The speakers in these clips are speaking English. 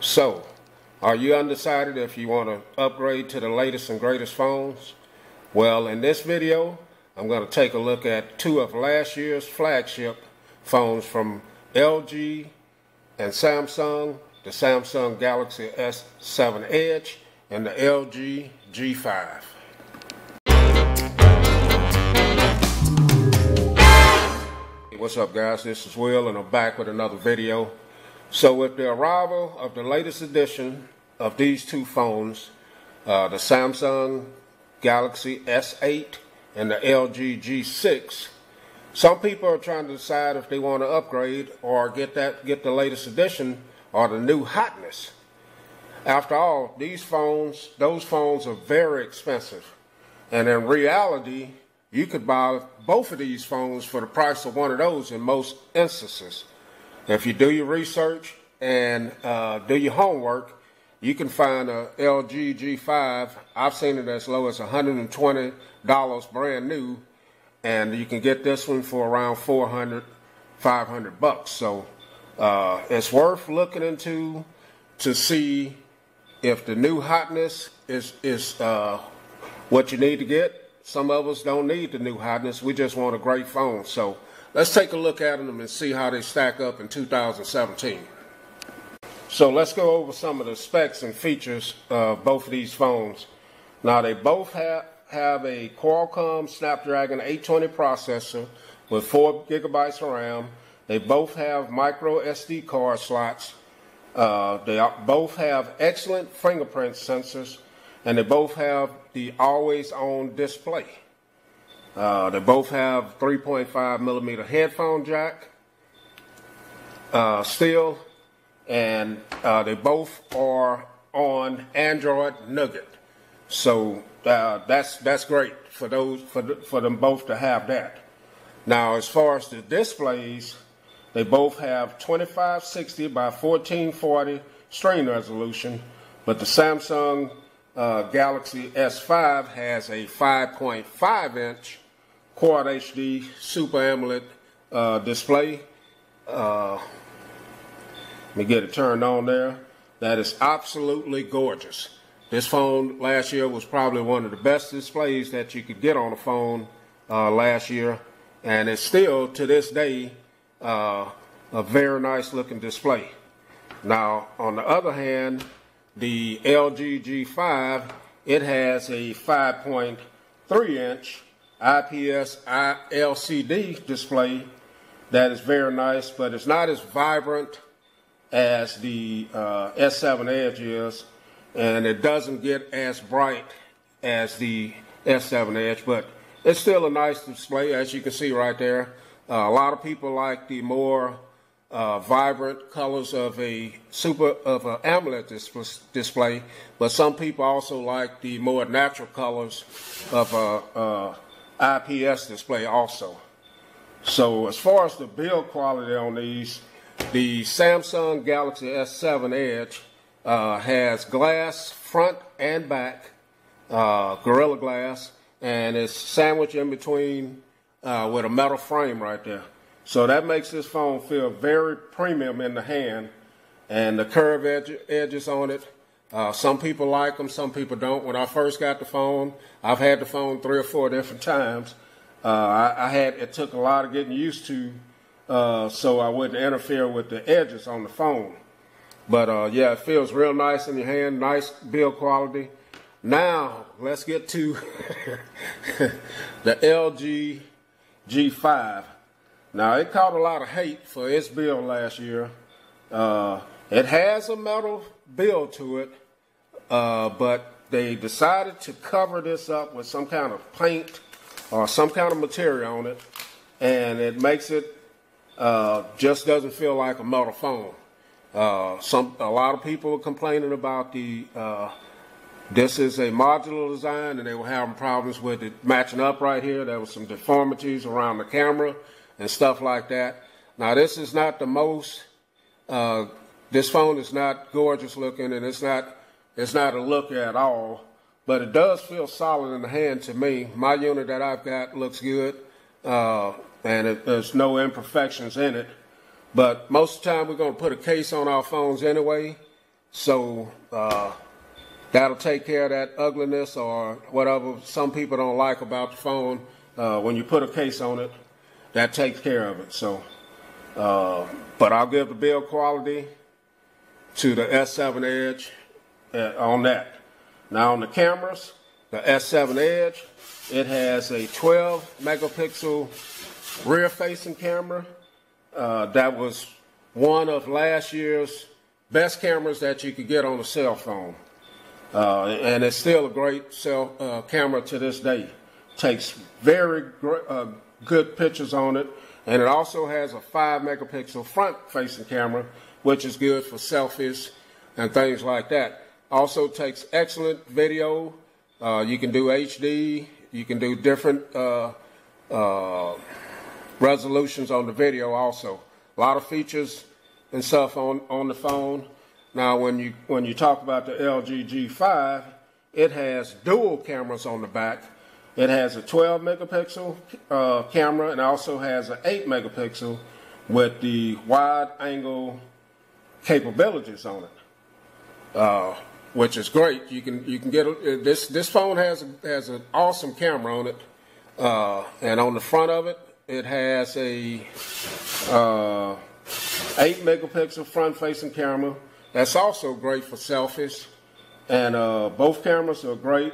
So, are you undecided if you want to upgrade to the latest and greatest phones? Well, in this video, I'm going to take a look at two of last year's flagship phones from LG and Samsung, the Samsung Galaxy S7 Edge and the LG G5. What's up, guys? This is Will and I'm back with another video. So with the arrival of the latest edition of these two phones, the Samsung Galaxy S8 and the LG G6, some people are trying to decide if they want to upgrade or get the latest edition or the new hotness. After all, those phones are very expensive. And in reality, you could buy both of these phones for the price of one of those in most instances. If you do your research and do your homework, you can find a LG G5. I've seen it as low as $120 brand new, and you can get this one for around $400, $500. So it's worth looking into to see if the new hotness is what you need to get. Some of us don't need the new hotness. We just want a great phone. So let's take a look at them and see how they stack up in 2017. So let's go over some of the specs and features of both of these phones. Now they both have a Qualcomm Snapdragon 820 processor with 4 gigabytes of RAM. They both have micro SD card slots. They both have excellent fingerprint sensors, and they both have the always-on display. They both have 3.5 millimeter headphone jack still, and they both are on Android Nougat. So that's great for them both to have that. Now, as far as the displays, they both have 2560 by 1440 screen resolution, but the Samsung Galaxy S5 has a 5.5-inch Quad HD Super AMOLED display. Let me get it turned on there. That is absolutely gorgeous. This phone last year was probably one of the best displays that you could get on a phone last year, and it's still, to this day, a very nice looking display. Now, on the other hand, the LG G5, it has a 5.3-inch IPS LCD display that is very nice, but it's not as vibrant as the S7 Edge is, and it doesn't get as bright as the S7 Edge, but it's still a nice display, as you can see right there. A lot of people like the more vibrant colors of an AMOLED display, but some people also like the more natural colors of a IPS display also. So as far as the build quality on these, the Samsung Galaxy S7 Edge has glass front and back, Gorilla Glass, and it's sandwiched in between with a metal frame right there. So that makes this phone feel very premium in the hand, and the curved edges on it, some people like them, some people don't. When I first got the phone, I've had the phone 3 or 4 different times. It took a lot of getting used to, so I wouldn't interfere with the edges on the phone. But yeah, it feels real nice in your hand, nice build quality. Now, let's get to the LG G5. Now, it caught a lot of hate for its build last year. It has a metal build to it, but they decided to cover this up with some kind of paint or some kind of material on it, and it makes it just doesn't feel like a metal phone. A lot of people are complaining about this is a modular design, and they were having problems with it matching up right here. There was some deformities around the camera and stuff like that. Now, this is not the most, this phone is not gorgeous looking, and it's not a look at all, but it does feel solid in the hand to me. My unit that I've got looks good, and there's no imperfections in it. But most of the time we're going to put a case on our phones anyway, So that'll take care of that ugliness or whatever some people don't like about the phone. When you put a case on it, that takes care of it. So, but I'll give the build quality to the S7 Edge on that. Now on the cameras, the S7 Edge, it has a 12 megapixel rear facing camera. That was one of last year's best cameras that you could get on a cell phone. And it's still a great camera to this day. Takes very good pictures on it. And it also has a 5 megapixel front facing camera, which is good for selfies and things like that. Also takes excellent video. You can do HD. You can do different resolutions on the video also. A lot of features and stuff on the phone. Now when you talk about the LG G5, it has dual cameras on the back. It has a 12 megapixel camera and also has an 8 megapixel with the wide angle capabilities on it, which is great. You can get this phone has an awesome camera on it, and on the front of it, it has a 8 megapixel front facing camera. That's also great for selfies, and both cameras are great.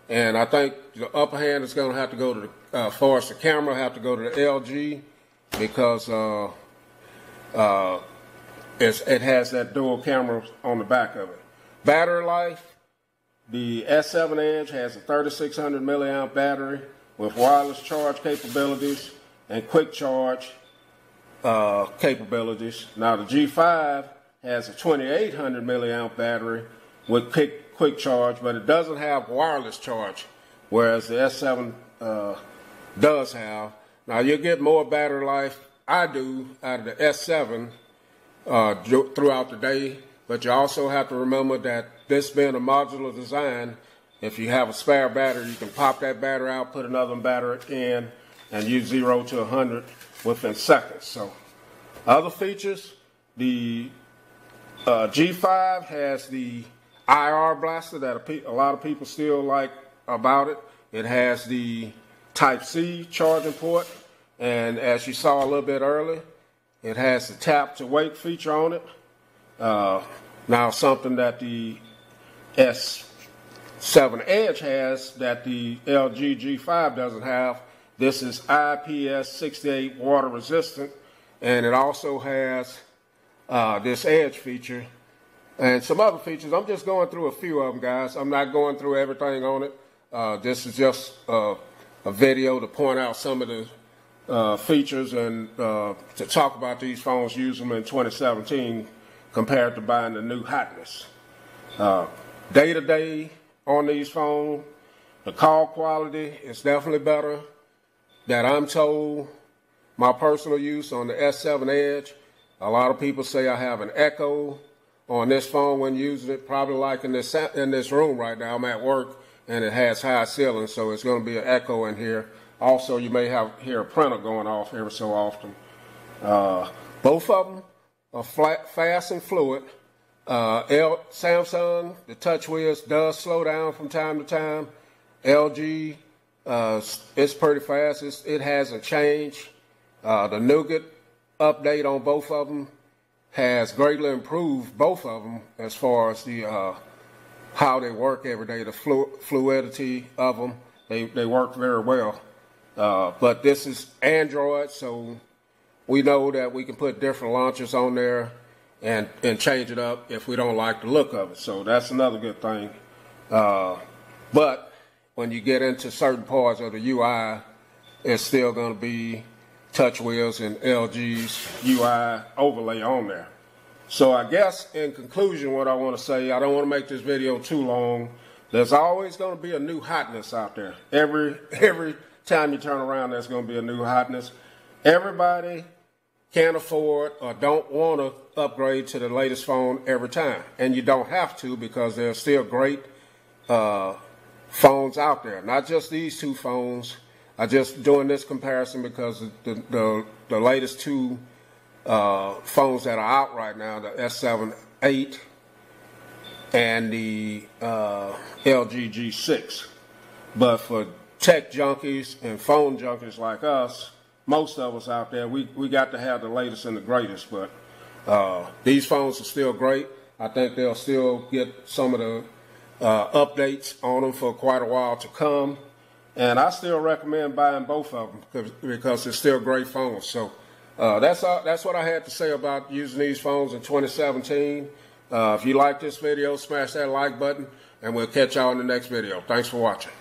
And I think the upper hand is going to have to go to the, as far as the camera, have to go to the LG because it has that dual camera on the back of it. Battery life, the S7 Edge has a 3600 milliamp battery with wireless charge capabilities and quick charge capabilities. Now the G5 has a 2800 milliamp battery with quick charge, but it doesn't have wireless charge, whereas the S7 does have. Now you'll get more battery life, I do, out of the S7 throughout the day, but you also have to remember that this being a modular design, if you have a spare battery, you can pop that battery out, put another battery in, and use 0 to 100 within seconds. So other features, the G5 has the IR blaster that a lot of people still like about it. It has the Type-C charging port, and as you saw a little bit earlier, it has the tap to wake feature on it. Now something that the S7 Edge has that the LG G5 doesn't have. This is IPS68 water resistant, and it also has this Edge feature and some other features. I'm just going through a few of them, guys. I'm not going through everything on it. This is just a video to point out some of the features and to talk about these phones, use them in 2017 compared to buying the new hotness. Day-to-day on these phones, the call quality is definitely better. That I'm told, my personal use on the S7 Edge, a lot of people say I have an echo on this phone when using it, probably like in this room right now. I'm at work and it has high ceilings, so it's going to be an echo in here. Also, you may hear a printer going off every so often. Both of them are fast and fluid. Samsung, the TouchWiz does slow down from time to time. LG, it's pretty fast. It hasn't changed. The Nougat update on both of them has greatly improved both of them as far as the how they work every day, the fluidity of them. They work very well. But this is Android, so we know that we can put different launchers on there and change it up if we don't like the look of it. So that's another good thing. But when you get into certain parts of the UI, it's still going to be TouchWiz and LG's UI overlay on there. So I guess in conclusion, what I want to say, I don't want to make this video too long. There's always going to be a new hotness out there. Every time you turn around, there's going to be a new hotness. Everybody can't afford or don't want to upgrade to the latest phone every time. And you don't have to, because there's still great phones out there. Not just these two phones. I'm just doing this comparison because the latest two phones that are out right now, the S7 8 and the LG G6. But for tech junkies and phone junkies like us, most of us out there, we got to have the latest and the greatest. But these phones are still great. I think they'll still get some of the updates on them for quite a while to come. And I still recommend buying both of them because they're still great phones. So that's what I had to say about using these phones in 2017. If you like this video, smash that like button, and we'll catch y'all in the next video. Thanks for watching.